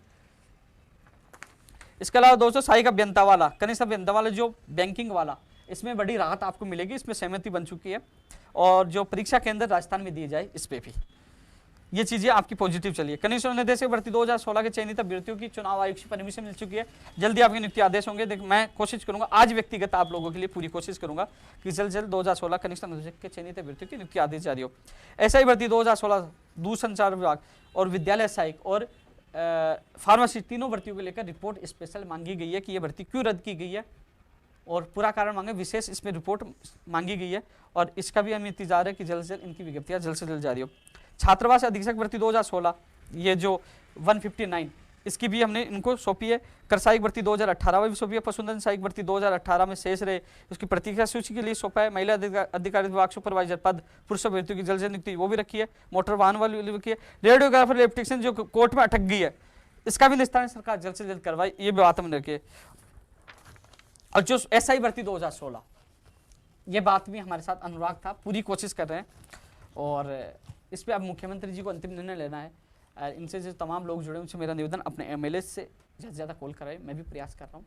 इसके अलावा दोस्तों सहायक अभियंता वाला, कनिष्ठ अभियंता वाला जो बैंकिंग वाला, इसमें बड़ी राहत आपको मिलेगी, इसमें सहमति बन चुकी है। और जो परीक्षा केंद्र राजस्थान में दिए जाए, इस पे भी ये चीजें आपकी पॉजिटिव चलिए। कनिष्ठ निदेशक भर्ती 2016 के चयनित अभ्यर्थियों की चुनाव आयोग से परमिशन मिल चुकी है, जल्दी आपके नियुक्ति आदेश होंगे। मैं कोशिश करूंगा आज व्यक्तिगत आप लोगों के लिए पूरी कोशिश करूंगा कि जल्द 2016 कनिष्ठ निदेशक के चयनित अभ्यर्थियों की नियुक्ति आदेश जारी हो। SI भर्ती 2016 दूरसंचार विभाग और विद्यालय सहायक और फार्मेसी तीनों भर्तियों को लेकर रिपोर्ट स्पेशल मांगी गई है कि ये भर्ती क्यों रद्द की गई है और पूरा कारण मांगे, विशेष इसमें रिपोर्ट मांगी गई है और इसका भी हमें इंतजार है कि जल्द से जल्द इनकी विज्ञप्तियां जल्द से जल्द जारी हो। छात्रावास अधीक्षक भर्ती 2016 ये जो 159 इसकी भी हमने इनको सौंपी है। कर सहायक भर्ती 2018 में भी सौंपी है। पशुधन सहायक भर्ती 2018 में शेष रहे उसकी प्रतीक्षा सूची के लिए सौंपा है। महिला अधिकारी विभाग सुपरवाइजर पद पुरुष अभ्यर्थियों की जल्द से नियुक्ति वो भी रखी है। मोटर वाहन वाली रखी है। रेडियोग्राफर इलेक्ट्रिशियन जो कोर्ट में अटक गई है इसका भी निस्तारण सरकार जल्द से जल्द करवाई, ये बात हमने रखी है। और जो SI भर्ती 2016 ये बात भी हमारे साथ अनुराग था, पूरी कोशिश कर रहे हैं और इस पर अब मुख्यमंत्री जी को अंतिम निर्णय लेना है। इनसे जो तमाम लोग जुड़े उनसे मेरा निवेदन अपने MLA से ज़्यादा से ज़्यादा कॉल कराए, मैं भी प्रयास कर रहा हूँ।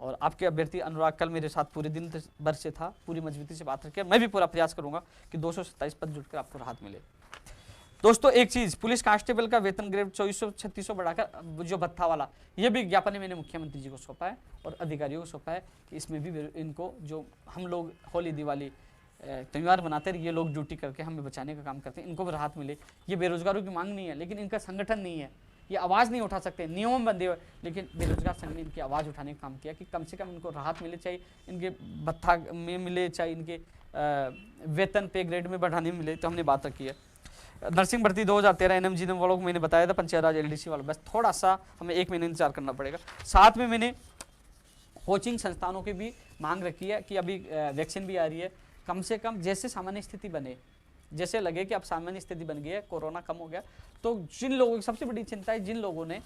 और आपके अभ्यर्थी अनुराग कल मेरे साथ पूरे दिन भर से था, पूरी मजबूती से बात रखी, मैं भी पूरा प्रयास करूँगा कि 227 पद जुड़कर आपको राहत मिले। दोस्तों एक चीज, पुलिस कांस्टेबल का वेतन ग्रेड 2400-3600 बढ़ाकर जो भत्ता वाला, ये भी ज्ञापन मैंने मुख्यमंत्री जी को सौंपा है और अधिकारियों को सौंपा है कि इसमें भी इनको जो हम लोग होली दिवाली त्यौहार बनाते हैं, ये लोग ड्यूटी करके हमें बचाने का काम करते हैं, इनको भी राहत मिले। ये बेरोजगारों की मांग नहीं है, लेकिन इनका संगठन नहीं है, ये आवाज़ नहीं उठा सकते, नियम बंधे हुए, लेकिन बेरोजगार संघ ने इनकी आवाज़ उठाने का काम किया कि कम से कम इनको राहत मिले, चाहे इनके भत्ता में मिले, चाहे इनके वेतन पे ग्रेड में बढ़ाने में मिले, तो हमने बात रखी है। नर्सिंग भर्ती 2013 NMG वालों को मैंने बताया था, पंचायत राज LDC वाला, बस थोड़ा सा हमें 1 महीने इंतजार करना पड़ेगा। साथ में मैंने कोचिंग संस्थानों की भी मांग रखी है कि अभी वैक्सीन भी आ रही है, कम से कम जैसे सामान्य स्थिति बने, जैसे लगे कि अब सामान्य स्थिति बन गई है, कोरोना कम हो गया, तो जिन लोगों की सबसे बड़ी चिंता है, जिन लोगों ने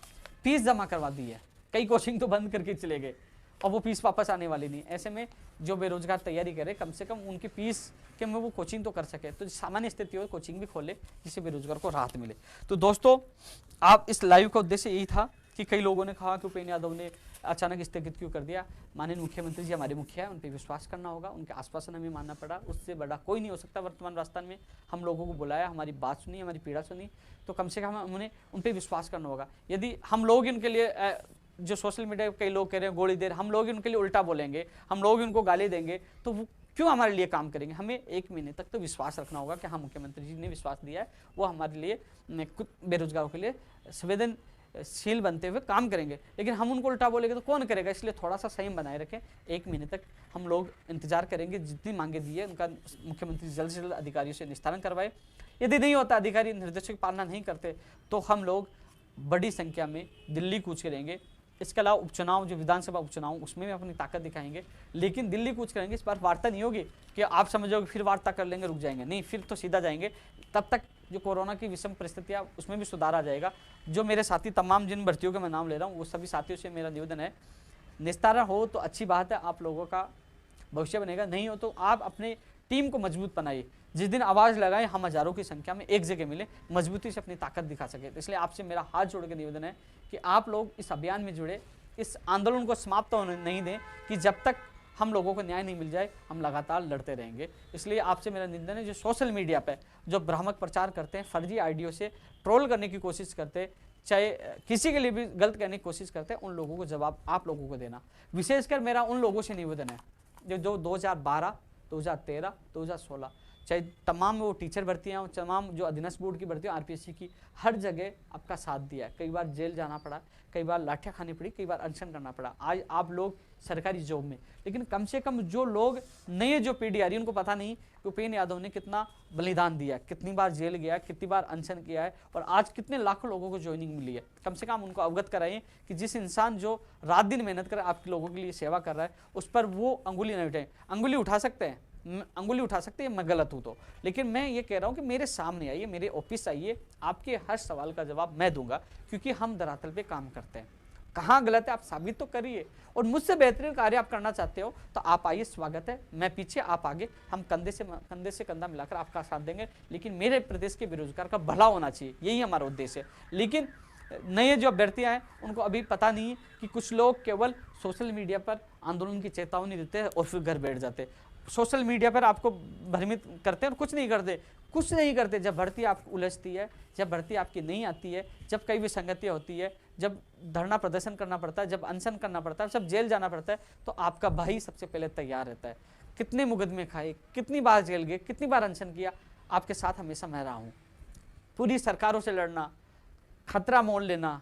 फीस जमा करवा दी है, कई कोचिंग तो बंद करके चले गए और वो फीस वापस आने वाली नहीं, ऐसे में जो बेरोजगार तैयारी करे कम से कम उनकी फीस के में वो कोचिंग तो कर सके, तो सामान्य स्थिति हो कोचिंग भी खोले जिससे बेरोजगार को राहत मिले। तो दोस्तों आप इस लाइव का उद्देश्य यही था कि कई लोगों ने कहा कि उपेंद्र यादव ने अचानक स्थगित क्यों कर दिया। माननीय मुख्यमंत्री जी हमारे मुखिया है, उन पर विश्वास करना होगा, उनके आश्वासन हमें मानना पड़ा, उससे बड़ा कोई नहीं हो सकता। वर्तमान राजस्थान में हम लोगों को बुलाया, हमारी बात सुनी, हमारी पीड़ा सुनी, तो कम से कम उन्हें उन पर विश्वास करना होगा। यदि हम लोग इनके लिए जो सोशल मीडिया पे कई लोग कह रहे हैं गोली देर, हम लोग उनके लिए उल्टा बोलेंगे, हम लोग उनको गाली देंगे, तो वो क्यों हमारे लिए काम करेंगे। हमें 1 महीने तक तो विश्वास रखना होगा कि हाँ मुख्यमंत्री जी ने विश्वास दिया है, वो हमारे लिए कुछ बेरोजगारों के लिए संवेदनशील बनते हुए काम करेंगे, लेकिन हम उनको उल्टा बोलेंगे तो कौन करेगा। इसलिए थोड़ा सा संयम बनाए रखें, 1 महीने तक हम लोग इंतजार करेंगे, जितनी मांगे दी है उनका मुख्यमंत्री जल्द से जल्द अधिकारियों से निस्तारण करवाए। यदि नहीं होता, अधिकारी निर्देशों की पालना नहीं करते, तो हम लोग बड़ी संख्या में दिल्ली कूच करेंगे। इसके अलावा उपचुनाव, जो विधानसभा उपचुनाव, उसमें भी अपनी ताकत दिखाएंगे, लेकिन दिल्ली कूच करेंगे। इस बार वार्ता नहीं होगी कि आप समझोगे फिर वार्ता कर लेंगे रुक जाएंगे, नहीं, फिर तो सीधा जाएंगे। तब तक जो कोरोना की विषम परिस्थितियाँ, उसमें भी सुधार आ जाएगा। जो मेरे साथी तमाम जिन भर्तियों का मैं नाम ले रहा हूँ, वो सभी साथियों से मेरा निवेदन है, निस्तारण हो तो अच्छी बात है, आप लोगों का भविष्य बनेगा, नहीं हो तो आप अपने टीम को मजबूत बनाइए। जिस दिन आवाज़ लगाएं, हम हज़ारों की संख्या में एक जगह मिले, मजबूती से अपनी ताकत दिखा सके। इसलिए आपसे मेरा हाथ जोड़ के निवेदन है कि आप लोग इस अभियान में जुड़े, इस आंदोलन को समाप्त होने नहीं दें, कि जब तक हम लोगों को न्याय नहीं मिल जाए हम लगातार लड़ते रहेंगे। इसलिए आपसे मेरा निवेदन है, जो सोशल मीडिया पे जो भ्रामक प्रचार करते हैं, फर्जी आईडियो से ट्रोल करने की कोशिश करते हैं, चाहे किसी के लिए भी गलत करने की कोशिश करते हैं, उन लोगों को जवाब आप लोगों को देना। विशेषकर मेरा उन लोगों से निवेदन है जो 2012, 2013, 2016, चाहे तमाम वो टीचर भर्तियाँ, तमाम जो अधीनस्थ बोर्ड की भर्तियाँ, RPSC की, हर जगह आपका साथ दिया है। कई बार जेल जाना पड़ा, कई बार लाठियाँ खानी पड़ी, कई बार अनशन करना पड़ा। आज आप लोग सरकारी जॉब में, लेकिन कम से कम जो लोग नए जो पीढ़ी आ रही है उनको पता नहीं कि उपेंद्र यादव ने कितना बलिदान दिया, कितनी बार जेल गया, कितनी बार अनशन किया है, और आज कितने लाखों लोगों को ज्वाइनिंग मिली है। कम से कम उनको अवगत कराइए कि जिस इंसान जो रात दिन मेहनत कर आप लोगों के लिए सेवा कर रहा है, उस पर वो अंगुली नहीं उठाए। अंगुली उठा सकते हैं, अंगुली उठा सकते हैं, मैं गलत हूँ तो, लेकिन मैं ये कह रहा हूँ कि मेरे सामने आइए, मेरे ऑफिस आइए, आपके हर सवाल का जवाब मैं दूंगा, क्योंकि हम धरातल पे काम करते हैं। कहाँ गलत है आप साबित तो करिए, और मुझसे बेहतरीन कार्य आप करना चाहते हो तो आप आइए, स्वागत है, मैं पीछे आप आगे, हम कंधे से कंधा मिलाकर आपका साथ देंगे। लेकिन मेरे प्रदेश के बेरोजगार का भला होना चाहिए, यही हमारा उद्देश्य है। लेकिन नए जो अभ्यर्थियाँ हैं उनको अभी पता नहीं है कि कुछ लोग केवल सोशल मीडिया पर आंदोलन की चेतावनी देते हैं और फिर घर बैठ जाते हैं। सोशल मीडिया पर आपको भ्रमित करते हैं और कुछ नहीं करते, कुछ नहीं करते। जब भर्ती आपको उलझती है, जब भर्ती आपकी नहीं आती है, जब कई विसंगतियाँ होती है, जब धरना प्रदर्शन करना पड़ता है, जब अनशन करना पड़ता है, जब जेल जाना पड़ता है, तो आपका भाई सबसे पहले तैयार रहता है। कितने मुकदमे खाए, कितनी बार जेल गए, कितनी बार अनशन किया, आपके साथ हमेशा मैं रहा हूँ। पूरी सरकारों से लड़ना, खतरा मोल लेना,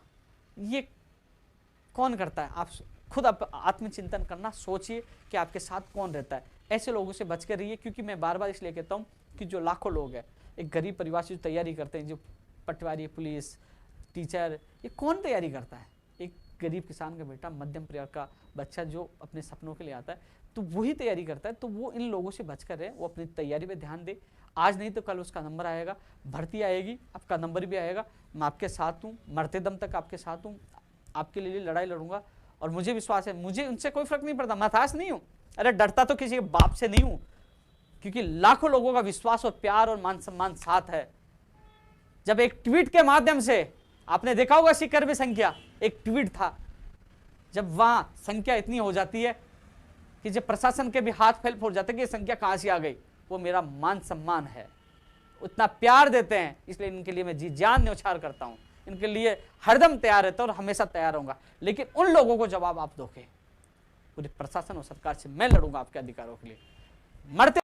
ये कौन करता है? आप खुद आत्मचिंतन करना, सोचिए कि आपके साथ कौन रहता है। ऐसे लोगों से बच कर रहिए, क्योंकि मैं बार बार इसलिए कहता हूँ कि जो लाखों लोग हैं, एक गरीब परिवार से जो तैयारी करते हैं, जो पटवारी, पुलिस, टीचर, ये कौन तैयारी करता है? एक गरीब किसान का बेटा, मध्यम परिवार का बच्चा जो अपने सपनों के लिए आता है, तो वही तैयारी करता है। तो वो इन लोगों से बचकर रहे, वो अपनी तैयारी पे ध्यान दे। आज नहीं तो कल उसका नंबर आएगा, भर्ती आएगी, आपका नंबर भी आएगा। मैं आपके साथ हूँ, मरते दम तक आपके साथ हूँ, आपके लिए लड़ाई लड़ूंगा। और मुझे विश्वास है, मुझे उनसे कोई फर्क नहीं पड़ता, मैं हताश नहीं हूँ। अरे डरता तो किसी के बाप से नहीं हूँ, क्योंकि लाखों लोगों का विश्वास और प्यार और मान सम्मान साथ है। जब एक ट्वीट के माध्यम से, आपने देखा होगा सीकर में संख्या, एक ट्वीट था, जब वहां संख्या इतनी हो जाती है कि जब प्रशासन के भी हाथ फैल फोड़ जाते हैं कि संख्या कहां से आ गई, वो मेरा मान सम्मान है। उतना प्यार देते हैं, इसलिए इनके लिए मैं जी जान न्यौछावर करता हूं, इनके लिए हरदम तैयार रहता हूं और हमेशा तैयार रहूंगा। लेकिन उन लोगों को जवाब आप दोगे, पूरे प्रशासन और सरकार से मैं लड़ूंगा आपके अधिकारों के लिए। मरते